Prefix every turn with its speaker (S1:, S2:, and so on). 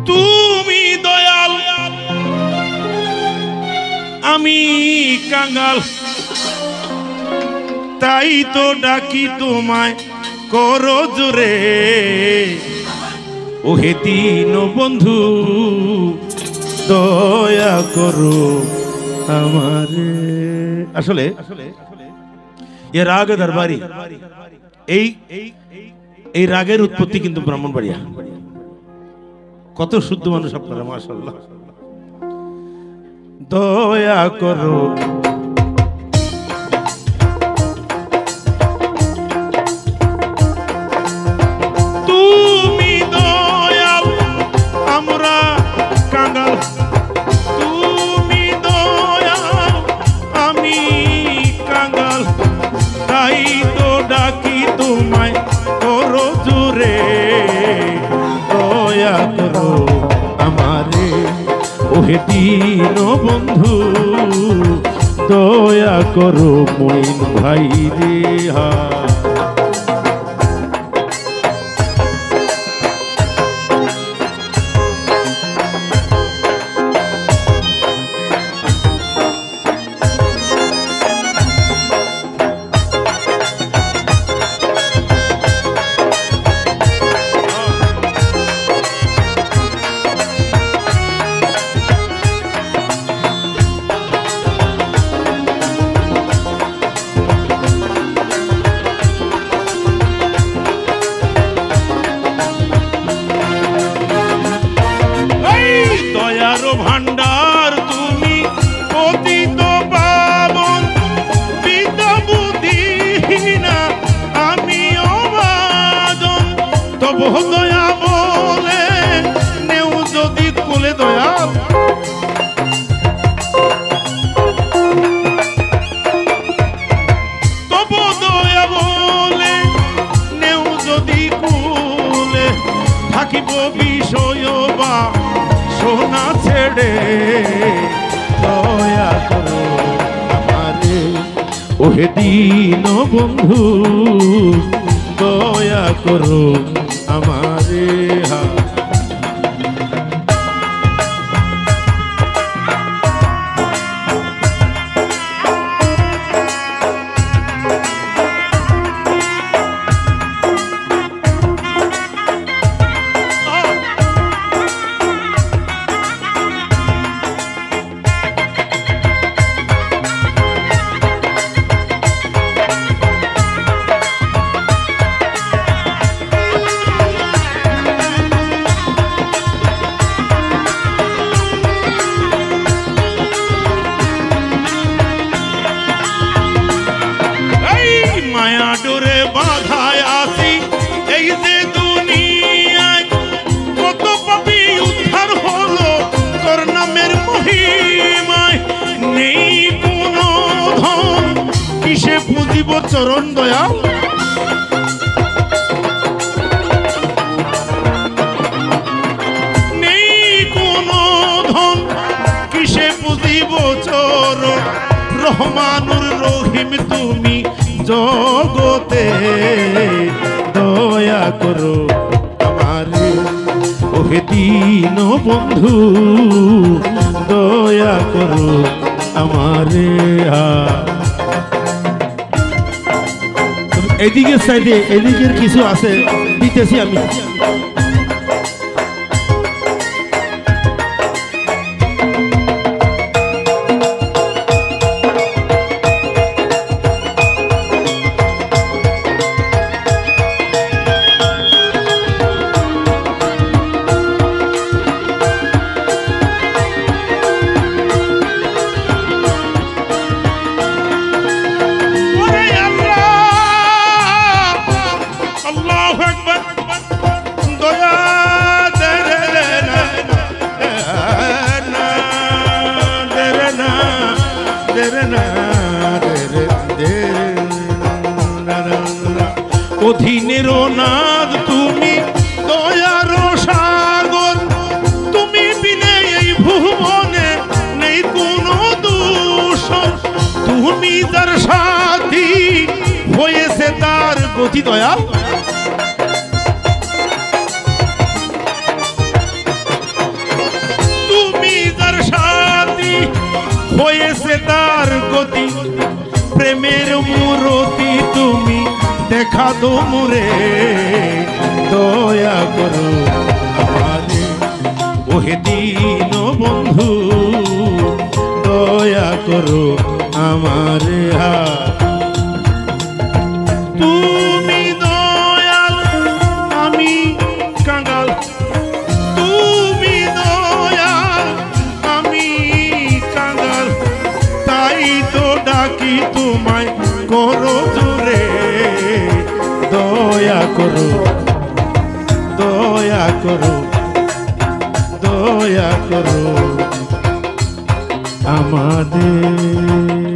S1: তুমি দয়াল আমি কাঙ্গাল, তাই তো ডাকি তোমায় করো জোরে, ওহে দীন বন্ধু দয়া করো আমারে। আসলে এ রাগ দরবারি, এই রাগের উৎপত্তি কিন্তু ব্রাহ্মণবাড়িয়া। কত শুদ্ধ মানুষ আপনারা, মাশাআল্লাহ। দয়া করো তুমি দয়াল আমরা কাঙ্গাল, তুমি দয়াল আমি কাঙ্গাল, তাই তো ডাকি তোমায় করো জোরে, দয়া করো আমারে, ওহে দীন বন্ধু দয়া করো মইন ভাই রে। ভান্ডার তুমি পতিত পাবন, পিতা বুদ্ধিহীনা আমি অবাদন, তবু দয়া বলে নেও যদি কোলে দয়াল, তবু দয়া বলে নেও যদি কোলে, থাকিব বিষয় বা সোনা ছেড়ে, দয়া করো আমারে, ওহে দীন বন্ধু দয়া করো আমারে। মায়া ডোরে বাধায় আসি এই যে দুনিয়ায়, কত পাপী উদ্ধার হলো তোর নামের মহিমায়, নেই কোনো ধন কিসে পুজিব চরণ দয়াল, নেই কোনো ধন কিসে পুজিব চরণ, রহমানুর রহিম তুমি জগতে, দয়া করো আমারে, ওহে দীন বন্ধু দয়া করো আমারে। এদিকের সাইডে এদিকের কিছু আছে দিতেছি আমি। অধীনের নাদ তুমি দয়ার সাগর, তুমি বিনে এই ভুবনে নেই কোনো দূষণ, তুমি যার সাথী হয়েছে তার গতি দয়াল, তার গতি, প্রেমের মূরতি তুমি দেখা দো মোরে, দয়া করো আমারে ওহে দীন বন্ধু, দয়া করো আমারে। তুমি দয়াল আমি কাঙাল, তুমি দয়াল আমি কাঙাল, তাই তো ডাকি তোমায় করো জোরে, দয়া করো, দয়া করো, দয়া করো আমাদের।